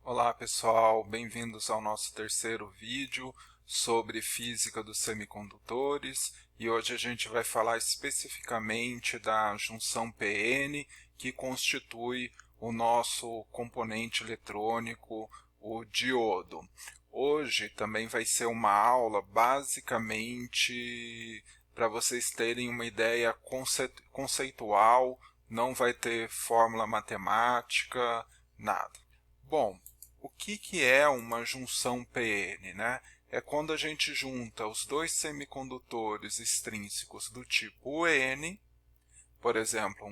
Olá pessoal, bem-vindos ao nosso terceiro vídeo sobre física dos semicondutores e hoje a gente vai falar especificamente da junção PN que constitui o nosso componente eletrônico, o diodo. Hoje também vai ser uma aula basicamente para vocês terem uma ideia conceitual, não vai ter fórmula matemática, nada. Bom, o que é uma junção PN, né? É quando a gente junta os dois semicondutores extrínsecos do tipo N, por exemplo,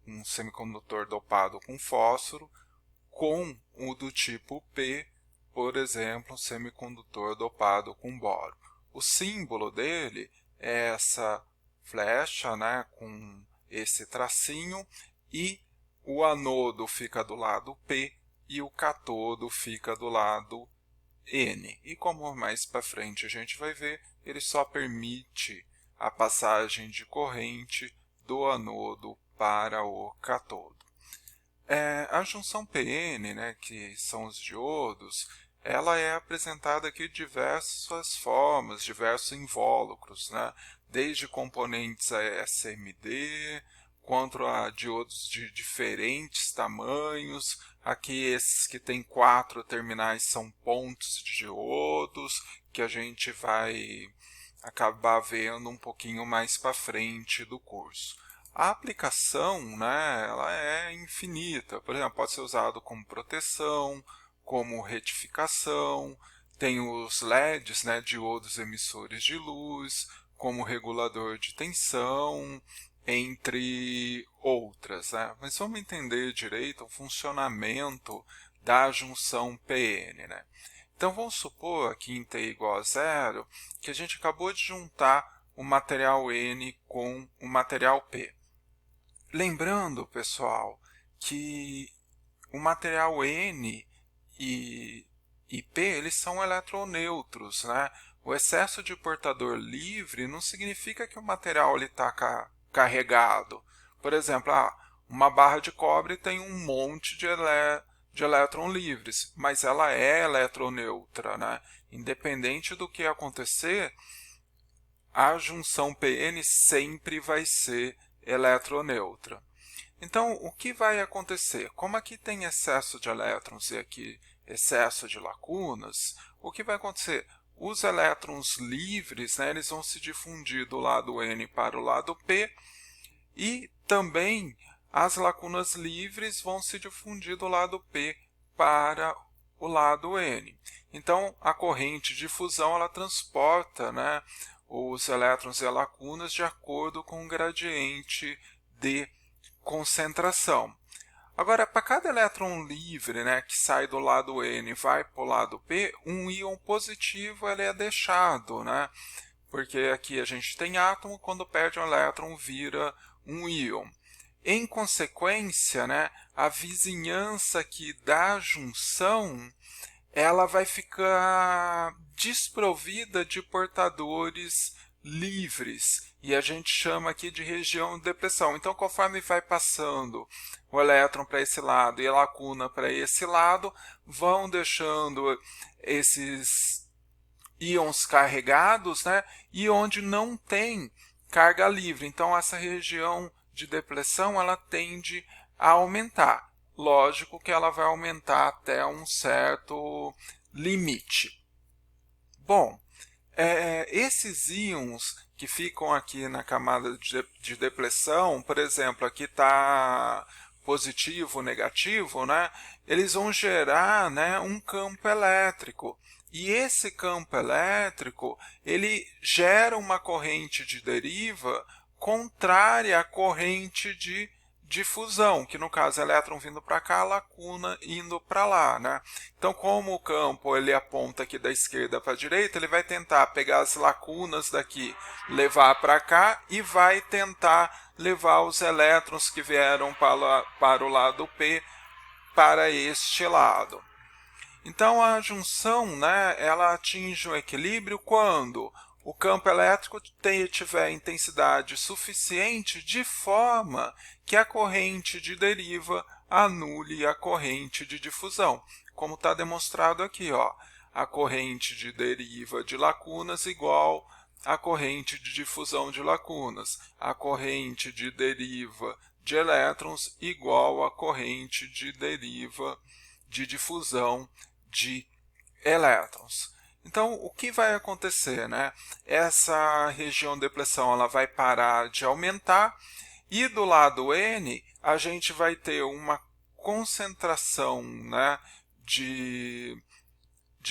um semicondutor dopado com fósforo, com o do tipo P, por exemplo, um semicondutor dopado com boro. O símbolo dele é essa flecha, né, com esse tracinho, e o anodo fica do lado P e o catodo fica do lado N. E como mais para frente a gente vai ver, ele só permite a passagem de corrente do anodo para o catodo. A junção PN, né, que são os diodos, ela é apresentada aqui de diversas formas, diversos invólucros, né, desde componentes SMD, quanto a diodos de diferentes tamanhos. Aqui esses que têm 4 terminais são pontos de diodos, que a gente vai acabar vendo um pouquinho mais para frente do curso. A aplicação, né, ela é infinita. Por exemplo, pode ser usado como proteção, como retificação, tem os LEDs, né, diodos emissores de luz, como regulador de tensão, entre outras, né? Mas vamos entender direito o funcionamento da junção PN, né? Então vamos supor aqui em T igual a zero que a gente acabou de juntar o material N com o material P. Lembrando, pessoal, que o material N e P eles são eletroneutros, né? O excesso de portador livre não significa que o material está carregado. Por exemplo, uma barra de cobre tem um monte de elétrons livres, mas ela é eletroneutra, né? Independente do que acontecer, a junção PN sempre vai ser eletroneutra. Então, o que vai acontecer? Como aqui tem excesso de elétrons e aqui excesso de lacunas, o que vai acontecer? Os elétrons livres, né, eles vão se difundir do lado N para o lado P, e também as lacunas livres vão se difundir do lado P para o lado N. Então, a corrente de fusão ela transporta, né, os elétrons e as lacunas de acordo com o gradiente de concentração. Agora, para cada elétron livre, né, que sai do lado N e vai para o lado P, um íon positivo ele é deixado, né? Porque aqui a gente tem átomo, quando perde um elétron vira um íon. Em consequência, né, a vizinhança aqui da junção ela vai ficar desprovida de portadores livres, e a gente chama aqui de região de depressão. Então, conforme vai passando o elétron para esse lado e a lacuna para esse lado, vão deixando esses íons carregados, né? E onde não tem carga livre. Então, essa região de depressão ela tende a aumentar. Lógico que ela vai aumentar até um certo limite. Bom, esses íons que ficam aqui na camada de depressão, por exemplo, aqui está positivo, negativo, né? Eles vão gerar, né, um campo elétrico. E esse campo elétrico, ele gera uma corrente de deriva contrária à corrente de difusão, que no caso é elétron vindo para cá, a lacuna indo para lá, né? Então, como o campo ele aponta aqui da esquerda para a direita, ele vai tentar pegar as lacunas daqui, levar para cá e vai tentar levar os elétrons que vieram para o lado P para este lado. Então a junção, né, ela atinge o equilíbrio quando o campo elétrico tiver intensidade suficiente de forma que a corrente de deriva anule a corrente de difusão, como está demonstrado aqui, ó. A corrente de deriva de lacunas igual a corrente de difusão de lacunas, a corrente de deriva de elétrons igual a corrente de deriva de difusão de elétrons. Então, o que vai acontecer, né? Essa região de depressão ela vai parar de aumentar e do lado N a gente vai ter uma concentração, né, de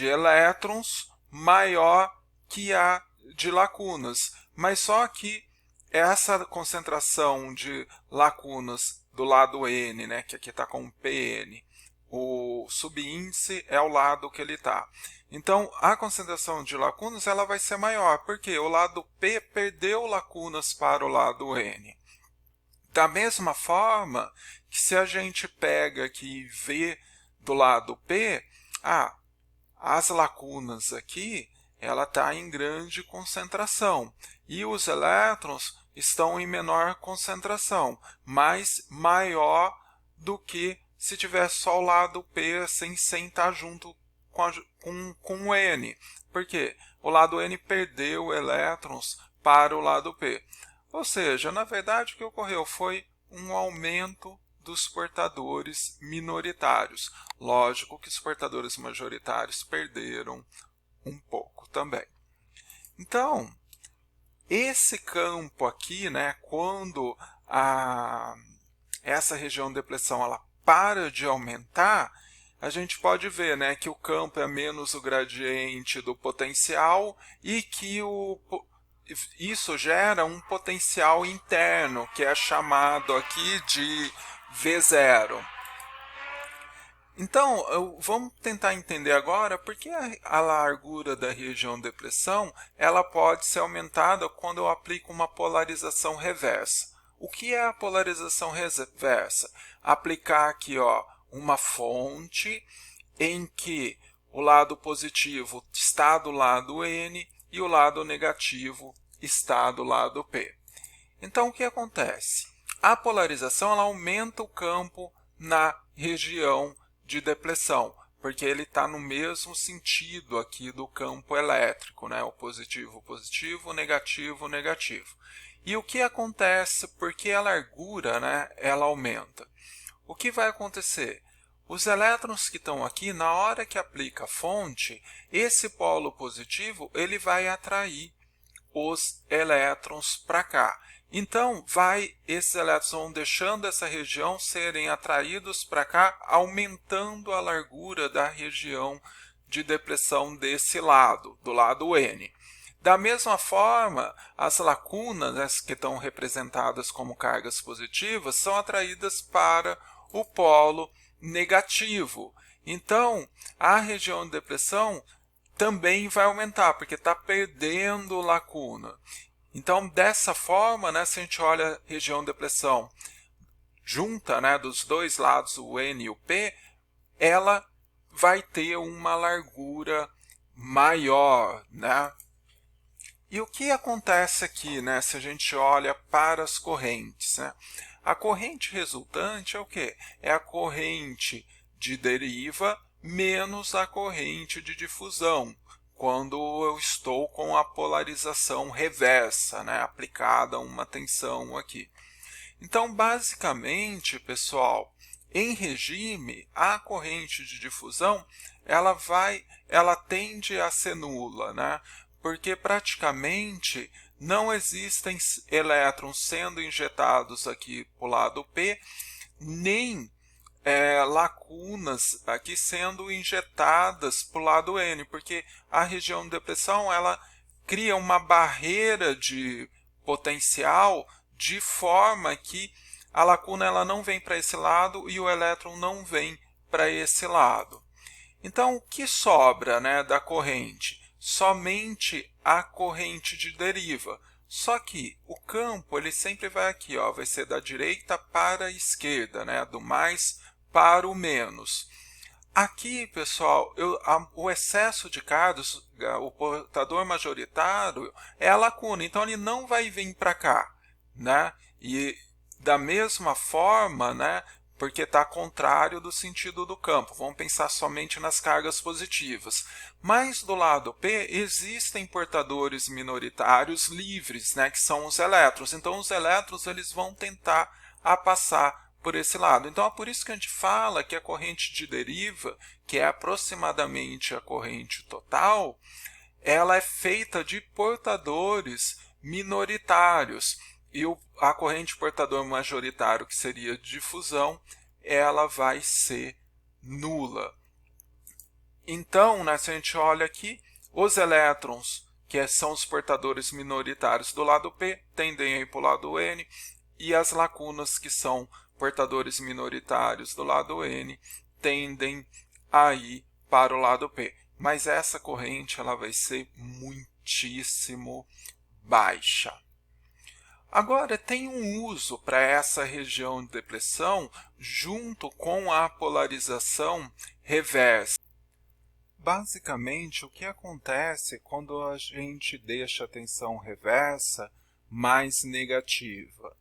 elétrons maior que a de lacunas, mas só que essa concentração de lacunas do lado N, né, que aqui está com PN, o subíndice é o lado que ele está. Então, a concentração de lacunas ela vai ser maior, porque o lado P perdeu lacunas para o lado N. Da mesma forma que se a gente pega aqui e vê do lado P, as lacunas aqui, ela está em grande concentração e os elétrons estão em menor concentração, mas maior do que se tivesse só o lado P sem estar junto com o N. Por quê? O lado N perdeu elétrons para o lado P. Ou seja, na verdade o que ocorreu foi um aumento dos portadores minoritários. Lógico que os portadores majoritários perderam um pouco também. Então, esse campo aqui, né, quando essa região de depressão ela para de aumentar, a gente pode ver, né, que o campo é menos o gradiente do potencial e que isso gera um potencial interno, que é chamado aqui de V0. Então, vamos tentar entender agora por que a largura da região de depressão ela pode ser aumentada quando eu aplico uma polarização reversa. O que é a polarização reversa? Aplicar aqui, ó, uma fonte em que o lado positivo está do lado N e o lado negativo está do lado P. Então, o que acontece? A polarização ela aumenta o campo na região de depressão, porque ele está no mesmo sentido aqui do campo elétrico, né? O positivo, positivo, negativo, negativo. E o que acontece porque a largura, né, ela aumenta? O que vai acontecer? Os elétrons que estão aqui, na hora que aplica a fonte, esse polo positivo ele vai atrair os elétrons para cá. Então, esses elétrons vão deixando essa região serem atraídos para cá, aumentando a largura da região de depressão desse lado, do lado N. Da mesma forma, as lacunas, né, que estão representadas como cargas positivas, são atraídas para o polo negativo. Então, a região de depressão também vai aumentar, porque está perdendo lacuna. Então, dessa forma, né, se a gente olha a região de depressão junta, né, dos dois lados, o N e o P, ela vai ter uma largura maior, né? E o que acontece aqui, né, se a gente olha para as correntes, né? A corrente resultante é o quê? É a corrente de deriva menos a corrente de difusão, quando eu estou com a polarização reversa, né, aplicada uma tensão aqui. Então, basicamente, pessoal, em regime, a corrente de difusão ela tende a ser nula, né, porque praticamente não existem elétrons sendo injetados aqui para o lado P, nem lacunas aqui sendo injetadas para o lado N, porque a região de depressão ela cria uma barreira de potencial de forma que a lacuna ela não vem para esse lado e o elétron não vem para esse lado. Então, o que sobra, né, da corrente? Somente a corrente de deriva. Só que o campo ele sempre vai aqui, ó, vai ser da direita para a esquerda, né, do mais para o menos. Aqui, pessoal, o excesso de cargas, o portador majoritário é a lacuna, então ele não vai vir para cá, né? E da mesma forma, né, porque está contrário do sentido do campo. Vamos pensar somente nas cargas positivas. Mas do lado P existem portadores minoritários livres, né, que são os elétrons. Então os elétrons eles vão tentar passar por esse lado. Então é por isso que a gente fala que a corrente de deriva, que é aproximadamente a corrente total, ela é feita de portadores minoritários. E a corrente portador majoritário, que seria difusão, ela vai ser nula. Então, né, se a gente olha aqui, os elétrons, que são os portadores minoritários do lado P, tendem a ir para o lado N, e as lacunas, que são portadores minoritários do lado N, tendem a ir para o lado P. Mas essa corrente ela vai ser muitíssimo baixa. Agora, tem um uso para essa região de depressão junto com a polarização reversa. Basicamente, o que acontece quando a gente deixa a tensão reversa mais negativa?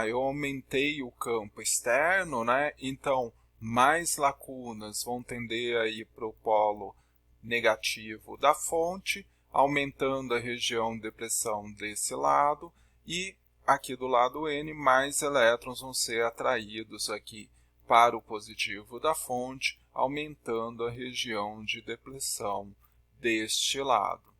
Eu aumentei o campo externo, né? Então mais lacunas vão tender a ir para o polo negativo da fonte, aumentando a região de depressão desse lado, e aqui do lado N, mais elétrons vão ser atraídos aqui para o positivo da fonte, aumentando a região de depressão deste lado.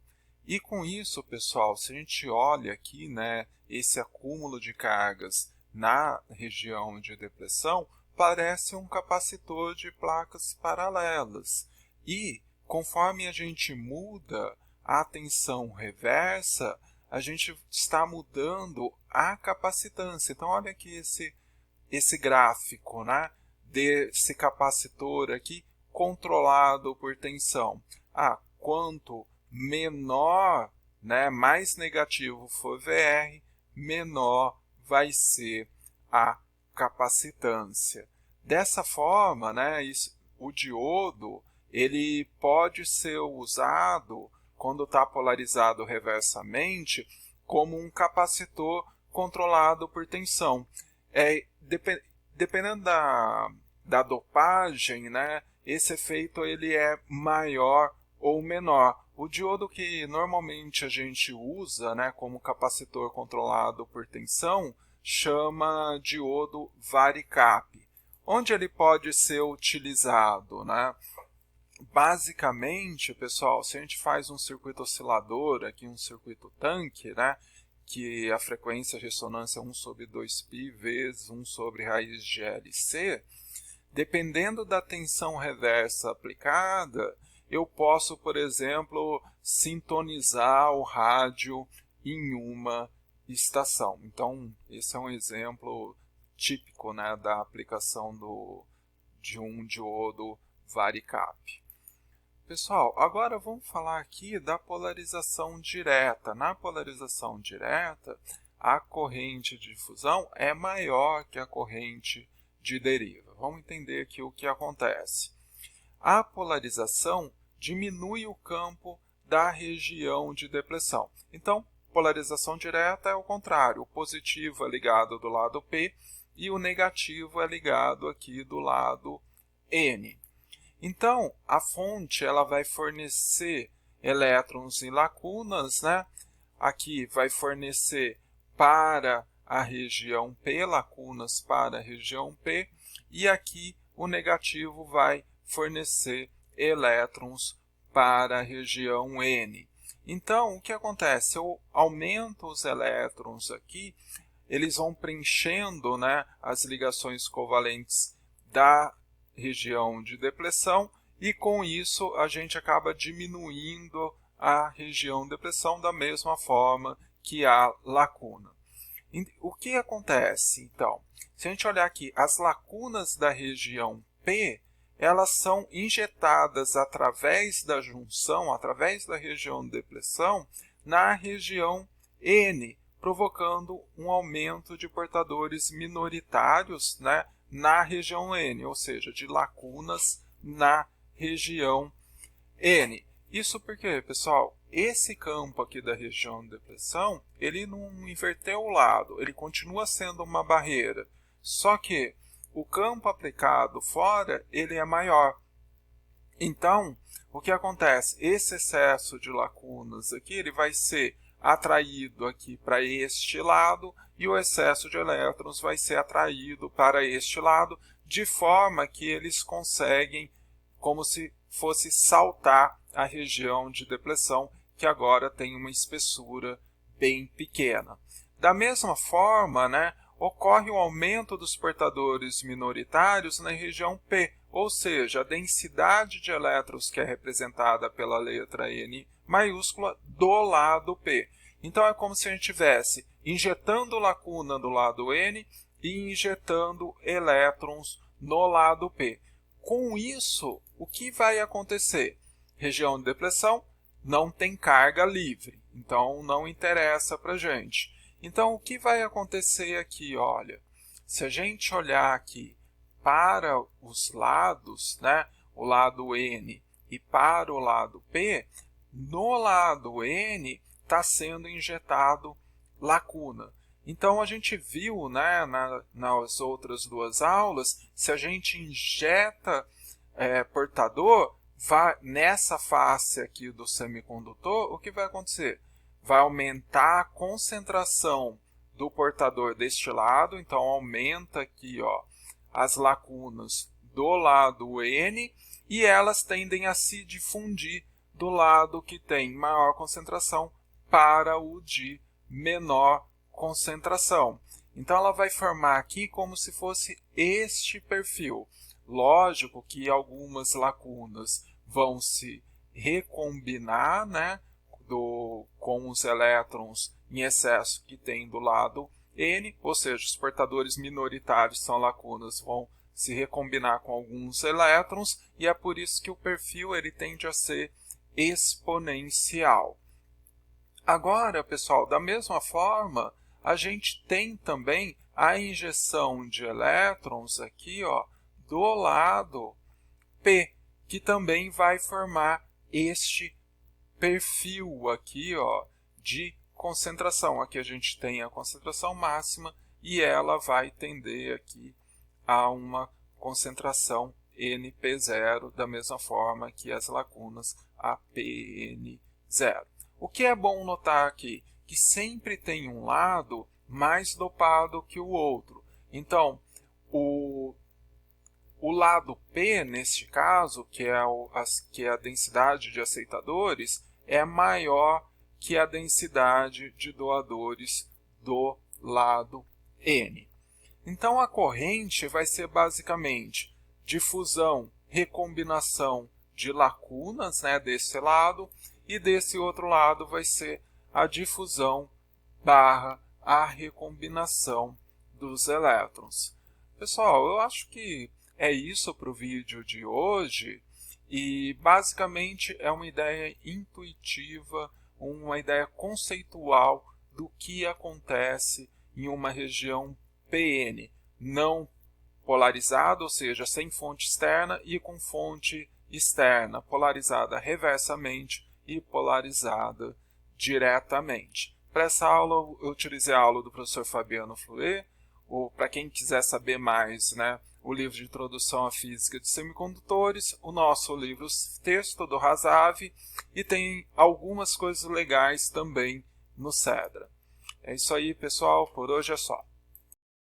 E com isso, pessoal, se a gente olha aqui, né, esse acúmulo de cargas na região de depressão, parece um capacitor de placas paralelas. E conforme a gente muda a tensão reversa, a gente está mudando a capacitância. Então, olha aqui esse gráfico, né, desse capacitor aqui controlado por tensão. Quanto menor, né, mais negativo for VR, menor vai ser a capacitância. Dessa forma, né, o diodo ele pode ser usado, quando está polarizado reversamente, como um capacitor controlado por tensão. Dependendo da dopagem, né, esse efeito ele é maior ou menor. O diodo que normalmente a gente usa, né, como capacitor controlado por tensão, chama diodo varicap. Onde ele pode ser utilizado, né? Basicamente, pessoal, se a gente faz um circuito oscilador, aqui um circuito tanque, né, que a frequência de ressonância é 1/2π vezes 1 sobre raiz de LC, dependendo da tensão reversa aplicada, eu posso, por exemplo, sintonizar o rádio em uma estação. Então, esse é um exemplo típico, né, da aplicação de um diodo varicap. Pessoal, agora vamos falar aqui da polarização direta. Na polarização direta, a corrente de difusão é maior que a corrente de deriva. Vamos entender aqui o que acontece. A polarização diminui o campo da região de depressão. Então, polarização direta é o contrário. O positivo é ligado do lado P e o negativo é ligado aqui do lado N. Então, a fonte ela vai fornecer elétrons e lacunas, né? Aqui vai fornecer para a região P, lacunas para a região P, e aqui o negativo vai fornecer elétrons para a região N. Então, o que acontece? Eu aumento os elétrons aqui, eles vão preenchendo, né, as ligações covalentes da região de depressão, e com isso a gente acaba diminuindo a região de depressão da mesma forma que a lacuna. O que acontece, então? Se a gente olhar aqui, as lacunas da região P, elas são injetadas através da junção, através da região de depressão, na região N, provocando um aumento de portadores minoritários, né, na região N, ou seja, de lacunas na região N. Isso porque, pessoal, esse campo aqui da região de depressão, ele não inverteu o lado, ele continua sendo uma barreira. Só que o campo aplicado fora ele é maior. Então, o que acontece? Esse excesso de lacunas aqui ele vai ser atraído aqui para este lado e o excesso de elétrons vai ser atraído para este lado, de forma que eles conseguem, como se fosse saltar a região de depressão, que agora tem uma espessura bem pequena. Da mesma forma, ocorre o aumento dos portadores minoritários na região P, ou seja, a densidade de elétrons que é representada pela letra N maiúscula do lado P. Então é como se a gente estivesse injetando lacuna do lado N e injetando elétrons no lado P. Com isso, o que vai acontecer? Região de depressão não tem carga livre, então não interessa para a gente. Então, o que vai acontecer aqui? Olha, se a gente olhar aqui para os lados, o lado N e para o lado P, no lado N está sendo injetado lacuna. Então, a gente viu nas outras duas aulas, se a gente injeta portador, nessa face aqui do semicondutor, o que vai acontecer? Vai aumentar a concentração do portador deste lado, então aumenta aqui as lacunas do lado N e elas tendem a se difundir do lado que tem maior concentração para o de menor concentração. Então ela vai formar aqui como se fosse este perfil. Lógico que algumas lacunas vão se recombinar, com os elétrons em excesso que tem do lado N, ou seja, os portadores minoritários são lacunas, vão se recombinar com alguns elétrons, e é por isso que o perfil ele tende a ser exponencial. Agora, pessoal, da mesma forma, a gente tem também a injeção de elétrons aqui, do lado P, que também vai formar este perfil aqui, de concentração. Aqui a gente tem a concentração máxima e ela vai tender aqui a uma concentração NP0, da mesma forma que as lacunas APN0. O que é bom notar aqui? Que sempre tem um lado mais dopado que o outro. Então, o lado P, neste caso, que é a densidade de aceitadores, é maior que a densidade de doadores do lado N. Então, a corrente vai ser basicamente difusão, recombinação de lacunas, desse lado, e desse outro lado vai ser a difusão barra a recombinação dos elétrons. Pessoal, eu acho que é isso para o vídeo de hoje, e basicamente é uma ideia intuitiva, uma ideia conceitual do que acontece em uma região PN não polarizada, ou seja, sem fonte externa, e com fonte externa, polarizada reversamente e polarizada diretamente. Para essa aula eu utilizei a aula do professor Fabiano Fluet, ou para quem quiser saber mais, o livro de Introdução à Física de Semicondutores, o nosso livro texto do Razavi, e tem algumas coisas legais também no Cedra. É isso aí, pessoal, por hoje é só.